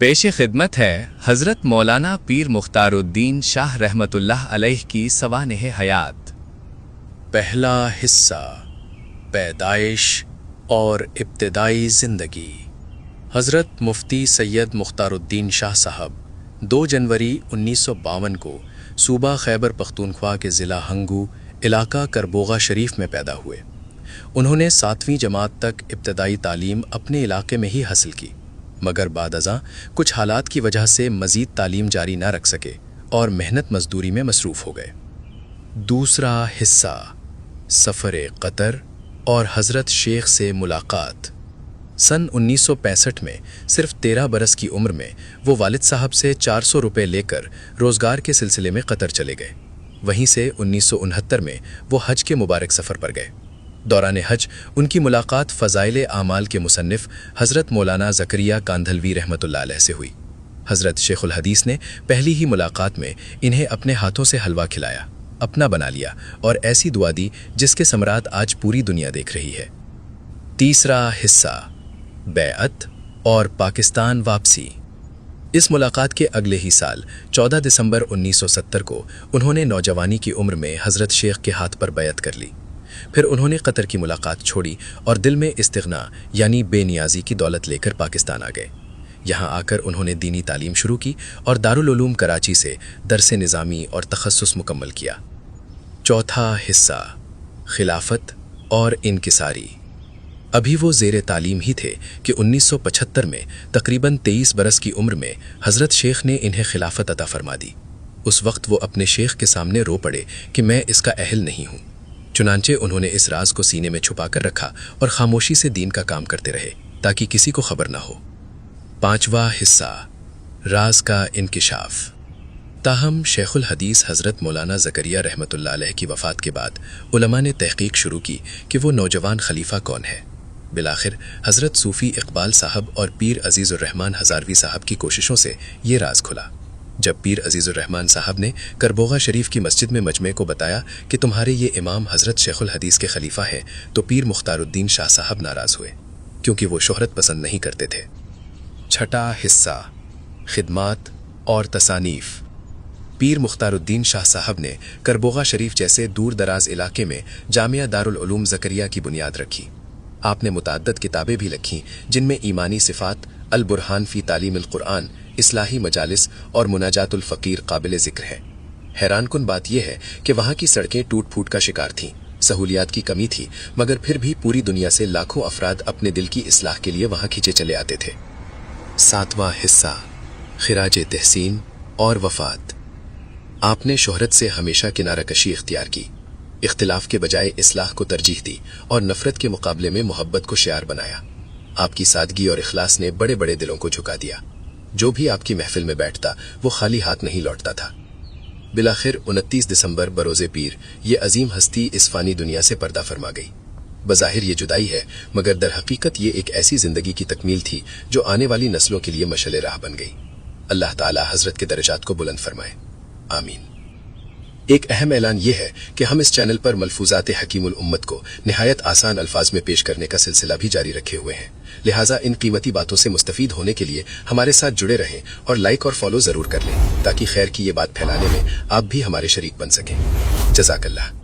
पेश खिदमत है हज़रत मौलाना पीर मुख्तारुद्दीन शाह रहमतुल्लाह अलैह की सवानेह हयात। पहला हिस्सा, पैदाइश और इब्तिदाई ज़िंदगी। हज़रत मुफ्ती सैयद मुख्तारुद्दीन शाह साहब 2 जनवरी 1952 को सूबा खैबर पख्तूनख्वा के ज़िला हंगू इलाका करबोगा शरीफ में पैदा हुए। उन्होंने 7वीं जमात तक इब्तिदाई तालीम अपने इलाके में ही हासिल की, मगर बादअज़ां कुछ हालात की वजह से मज़ीद तालीम जारी न रख सके और मेहनत मजदूरी में मसरूफ़ हो गए। दूसरा हिस्सा, सफ़र कतर और हज़रत शेख से मुलाकात। सन 1965 में सिर्फ 13 बरस की उम्र में वो वालिद साहब से 400 रुपये लेकर रोज़गार के सिलसिले में कतर चले गए। वहीं से 1969 में वो हज के मुबारक सफ़र पर गए। दौरान हज उनकी मुलाकात फ़ज़ाइल आमाल के मुसन्निफ़ हज़रत मौलाना ज़करिया कांधलवी रहमतुल्लाह अलैह से हुई। हज़रत शेखुल हदीस ने पहली ही मुलाकात में इन्हें अपने हाथों से हलवा खिलाया, अपना बना लिया और ऐसी दुआ दी जिसके समरात आज पूरी दुनिया देख रही है। तीसरा हिस्सा, बैअत और पाकिस्तान वापसी। इस मुलाकात के अगले ही साल 14 दिसंबर 1970 को उन्होंने नौजवानी की उम्र में हज़रत शेख के हाथ पर बैअत कर ली। फिर उन्होंने कतर की मुलाकात छोड़ी और दिल में इस्तिग़ना यानी बेनियाजी की दौलत लेकर पाकिस्तान आ गए। यहाँ आकर उन्होंने दीनी तालीम शुरू की और दारुल उलूम कराची से दरस निज़ामी और तखस्सुस मुकम्मल किया। चौथा हिस्सा, खिलाफत और इनकिसारी। अभी वो ज़ेरे तालीम ही थे कि 1975 में तकरीबन 23 बरस की उम्र में हज़रत शेख ने इन्हें खिलाफत अता फरमा दी। उस वक्त वो अपने शेख के सामने रो पड़े कि मैं इसका अहल नहीं हूँ। चुनांचे उन्होंने इस राज को सीने में छुपा कर रखा और खामोशी से दीन का काम करते रहे ताकि किसी को खबर ना हो। पांचवा हिस्सा, राज का इंकिशाफ। ताहम शेखुल हदीस हज़रत मौलाना ज़करिया रहमतुल्लाह अलैह की वफ़ात के बाद उलमा ने तहकीक शुरू की कि वो नौजवान खलीफा कौन है। बिलाखिर हज़रत सूफ़ी इकबाल साहब और पीर अज़ीज़ुर रहमान हज़ारवी साहब की कोशिशों से ये राज खुला। जब पीर अज़ीज़ुर रहमान साहब ने करबोगा शरीफ की मस्जिद में मजमे को बताया कि तुम्हारे ये इमाम हज़रत शेखुल हदीस के खलीफा हैं, तो पीर मुख्तारुद्दीन शाह साहब नाराज़ हुए क्योंकि वो शोहरत पसंद नहीं करते थे। छठा हिस्सा, खिदमात और तसानीफ़। पीर मुख्तारुद्दीन शाह साहब ने करबोगा शरीफ जैसे दूर दराज इलाके में जामिया दारुल उलूम ज़करिया की बुनियाद रखी। आपने मुतअद्दिद किताबें भी लिखीं जिनमें ईमानी सिफ़ात, अल बुरहान फ़ी तालीमिल कुरान, इस्लाही मजालिस और मुनाजातुल फ़कीर काबिल ज़िक्र है। हैरानकुन बात यह है कि वहाँ की सड़कें टूट फूट का शिकार थीं, सहूलियात की कमी थी, मगर फिर भी पूरी दुनिया से लाखों अफराद अपने दिल की इस्लाह के लिए वहाँ खींचे चले आते थे। सातवां हिस्सा, खिराज तहसीन और वफ़ात। आपने शोहरत से हमेशा किनारा कशी इख्तियार की, इख्तिलाफ के बजाय इस्लाह को तरजीह दी और नफ़रत के मुकाबले में मोहब्बत को शियार बनाया। आपकी सादगी और इखलास ने बड़े बड़े दिलों को झुका दिया। जो भी आपकी महफिल में बैठता वो खाली हाथ नहीं लौटता था। बिलाखिर 29 दिसंबर बरोज़े पीर ये अजीम हस्ती इस फ़ानी दुनिया से पर्दा फरमा गई। बज़ाहिर ये जुदाई है, मगर दर हकीकत ये एक ऐसी ज़िंदगी की तकमील थी जो आने वाली नस्लों के लिए मशअल राह बन गई। अल्लाह ताला हज़रत के दर्जात को बुलंद फरमाए, आमीन। एक अहम ऐलान यह है कि हम इस चैनल पर मलफूजात हकीमुल उम्मत को निहायत आसान अल्फाज में पेश करने का सिलसिला भी जारी रखे हुए हैं, लिहाजा इन कीमती बातों से मुस्तफीद होने के लिए हमारे साथ जुड़े रहें और लाइक और फॉलो ज़रूर कर लें ताकि खैर की ये बात फैलाने में आप भी हमारे शरीक बन सकें। जज़ाकल्लाह।